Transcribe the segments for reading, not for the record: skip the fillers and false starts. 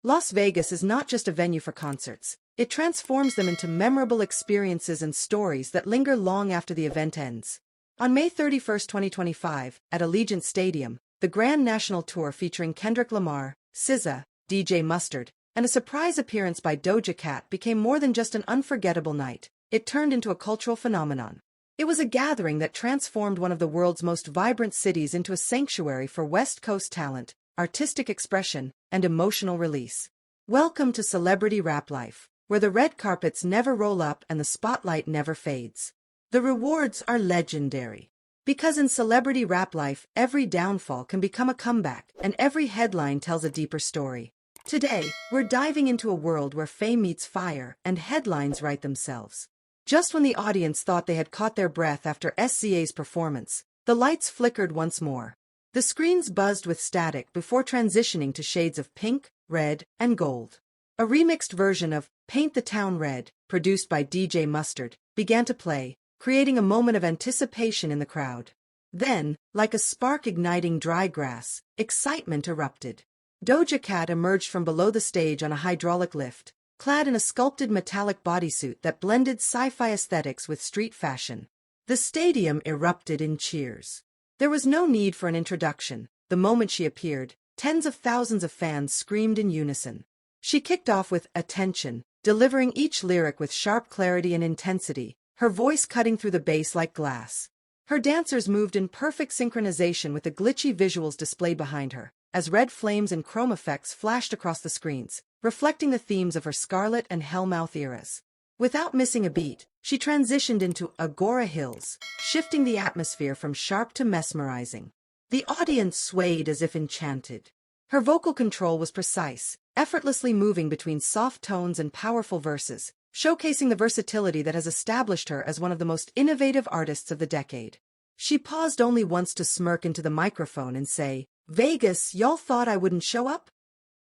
Las Vegas is not just a venue for concerts. It transforms them into memorable experiences and stories that linger long after the event ends. On May 31, 2025, at Allegiant Stadium, the Grand National Tour featuring Kendrick Lamar, SZA, DJ Mustard, and a surprise appearance by Doja Cat became more than just an unforgettable night. It turned into a cultural phenomenon. It was a gathering that transformed one of the world's most vibrant cities into a sanctuary for West Coast talent, artistic expression, and emotional release. Welcome to Celebrity Rap Life, where the red carpets never roll up and the spotlight never fades. The rewards are legendary. Because in Celebrity Rap Life, every downfall can become a comeback, and every headline tells a deeper story. Today, we're diving into a world where fame meets fire, and headlines write themselves. Just when the audience thought they had caught their breath after SZA's performance, the lights flickered once more. The screens buzzed with static before transitioning to shades of pink, red, and gold. A remixed version of Paint the Town Red, produced by DJ Mustard, began to play, creating a moment of anticipation in the crowd. Then, like a spark igniting dry grass, excitement erupted. Doja Cat emerged from below the stage on a hydraulic lift, clad in a sculpted metallic bodysuit that blended sci-fi aesthetics with street fashion. The stadium erupted in cheers. There was no need for an introduction. The moment she appeared, tens of thousands of fans screamed in unison. She kicked off with "Attention," delivering each lyric with sharp clarity and intensity, her voice cutting through the bass like glass. Her dancers moved in perfect synchronization with the glitchy visuals displayed behind her, as red flames and chrome effects flashed across the screens, reflecting the themes of her Scarlet and Hellmouth eras. Without missing a beat, she transitioned into Agora Hills, shifting the atmosphere from sharp to mesmerizing. The audience swayed as if enchanted. Her vocal control was precise, effortlessly moving between soft tones and powerful verses, showcasing the versatility that has established her as one of the most innovative artists of the decade. She paused only once to smirk into the microphone and say, "Vegas, y'all thought I wouldn't show up?"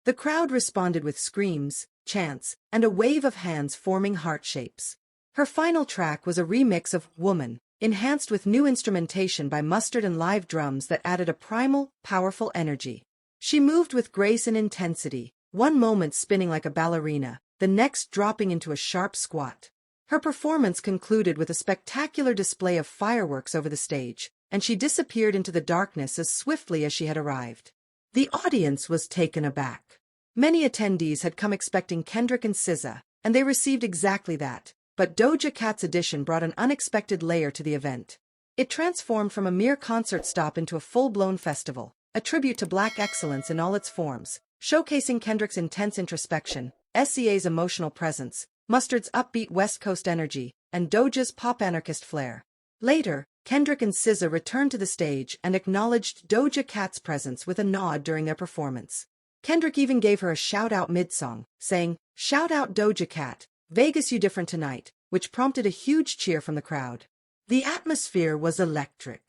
The crowd responded with screams, chants, and a wave of hands forming heart shapes. Her final track was a remix of Woman, enhanced with new instrumentation by Mustard and live drums that added a primal, powerful energy. She moved with grace and intensity, one moment spinning like a ballerina, the next dropping into a sharp squat. Her performance concluded with a spectacular display of fireworks over the stage, and she disappeared into the darkness as swiftly as she had arrived. The audience was taken aback. Many attendees had come expecting Kendrick and SZA, and they received exactly that, but Doja Cat's addition brought an unexpected layer to the event. It transformed from a mere concert stop into a full-blown festival, a tribute to Black excellence in all its forms, showcasing Kendrick's intense introspection, SZA's emotional presence, Mustard's upbeat West Coast energy, and Doja's pop-anarchist flair. Later, Kendrick and SZA returned to the stage and acknowledged Doja Cat's presence with a nod during their performance. Kendrick even gave her a shout-out mid-song, saying, "Shout out Doja Cat, Vegas you different tonight," which prompted a huge cheer from the crowd. The atmosphere was electric.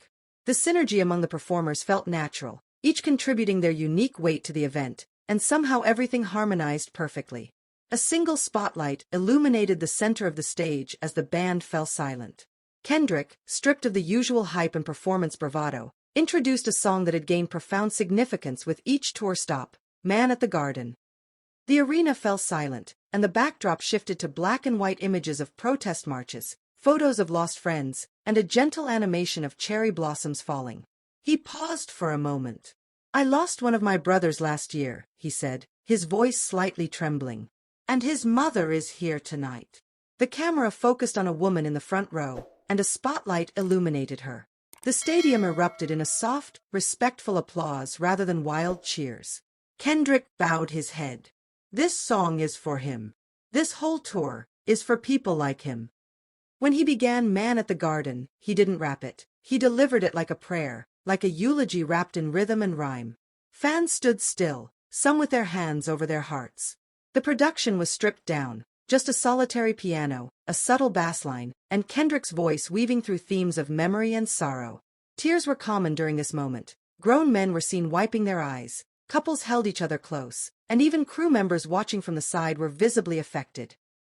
The synergy among the performers felt natural, each contributing their unique weight to the event, and somehow everything harmonized perfectly. A single spotlight illuminated the center of the stage as the band fell silent. Kendrick, stripped of the usual hype and performance bravado, introduced a song that had gained profound significance with each tour stop, "Man at the Garden." The arena fell silent, and the backdrop shifted to black and white images of protest marches, photos of lost friends, and a gentle animation of cherry blossoms falling. He paused for a moment. "I lost one of my brothers last year," he said, his voice slightly trembling. "And his mother is here tonight." The camera focused on a woman in the front row, and a spotlight illuminated her. The stadium erupted in a soft, respectful applause rather than wild cheers. Kendrick bowed his head. "This song is for him. This whole tour is for people like him." When he began "Man at the Garden," he didn't rap it. He delivered it like a prayer, like a eulogy wrapped in rhythm and rhyme. Fans stood still, some with their hands over their hearts. The production was stripped down, just a solitary piano, a subtle bass line, and Kendrick's voice weaving through themes of memory and sorrow. Tears were common during this moment. Grown men were seen wiping their eyes, couples held each other close, and even crew members watching from the side were visibly affected.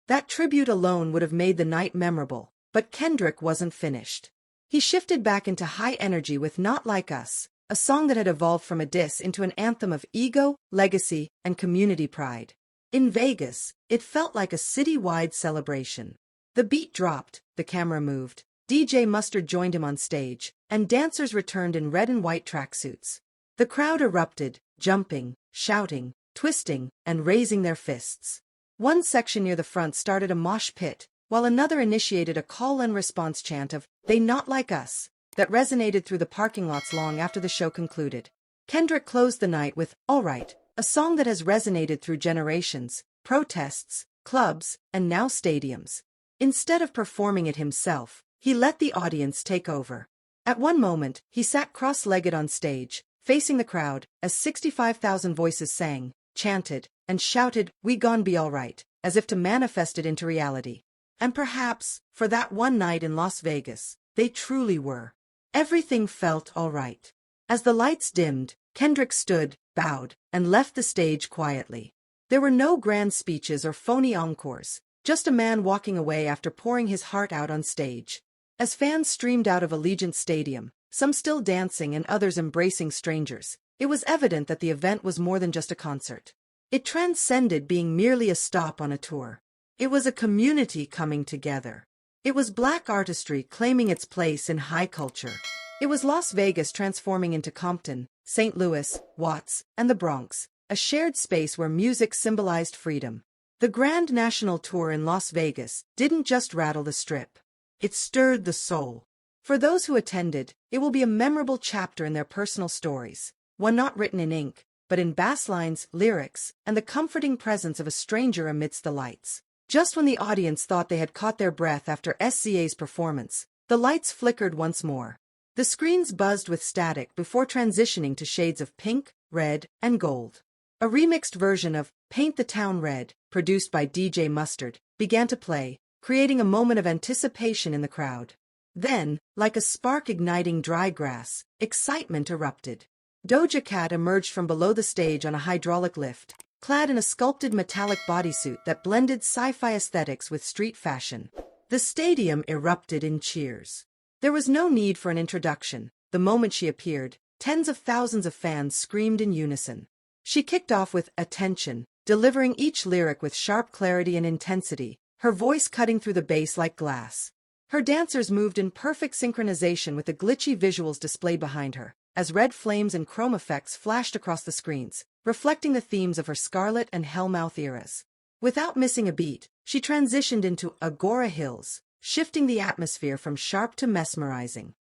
That tribute alone would have made the night memorable, but Kendrick wasn't finished. He shifted back into high energy with "Not Like Us," a song that had evolved from a diss into an anthem of ego, legacy, and community pride. In Vegas, it felt like a city-wide celebration. The beat dropped, the camera moved, DJ Mustard joined him on stage, and dancers returned in red and white tracksuits. The crowd erupted, jumping, shouting, twisting, and raising their fists. One section near the front started a mosh pit, while another initiated a call-and-response chant of, "They not like us," that resonated through the parking lots long after the show concluded. Kendrick closed the night with "All Right," a song that has resonated through generations, protests, clubs, and now stadiums. Instead of performing it himself, he let the audience take over. At one moment, he sat cross-legged on stage, facing the crowd, as 65,000 voices sang, chanted, and shouted, "We gon' be all right," as if to manifest it into reality. And perhaps, for that one night in Las Vegas, they truly were. Everything felt all right. As the lights dimmed, Kendrick stood, bowed, and left the stage quietly. There were no grand speeches or phony encores, just a man walking away after pouring his heart out on stage. As fans streamed out of Allegiant Stadium, some still dancing and others embracing strangers, it was evident that the event was more than just a concert. It transcended being merely a stop on a tour. It was a community coming together. It was Black artistry claiming its place in high culture. It was Las Vegas transforming into Compton, St. Louis, Watts, and the Bronx, a shared space where music symbolized freedom. The Grand National Tour in Las Vegas didn't just rattle the Strip. It stirred the soul. For those who attended, it will be a memorable chapter in their personal stories, one not written in ink, but in bass lines, lyrics, and the comforting presence of a stranger amidst the lights. Just when the audience thought they had caught their breath after SZA's performance, the lights flickered once more. The screens buzzed with static before transitioning to shades of pink, red, and gold. A remixed version of "Paint the Town Red," produced by DJ Mustard, began to play, creating a moment of anticipation in the crowd. Then, like a spark igniting dry grass, excitement erupted. Doja Cat emerged from below the stage on a hydraulic lift, clad in a sculpted metallic bodysuit that blended sci-fi aesthetics with street fashion. The stadium erupted in cheers. There was no need for an introduction. The moment she appeared, tens of thousands of fans screamed in unison. She kicked off with "Attention," delivering each lyric with sharp clarity and intensity, her voice cutting through the bass like glass. Her dancers moved in perfect synchronization with the glitchy visuals displayed behind her, as red flames and chrome effects flashed across the screens, reflecting the themes of her Scarlet and Hellmouth eras. Without missing a beat, she transitioned into Agora Hills, shifting the atmosphere from sharp to mesmerizing.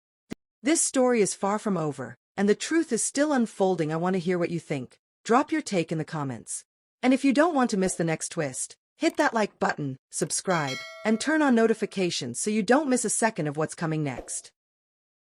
This story is far from over, and the truth is still unfolding. I want to hear what you think. Drop your take in the comments. And if you don't want to miss the next twist, hit that like button, subscribe, and turn on notifications so you don't miss a second of what's coming next.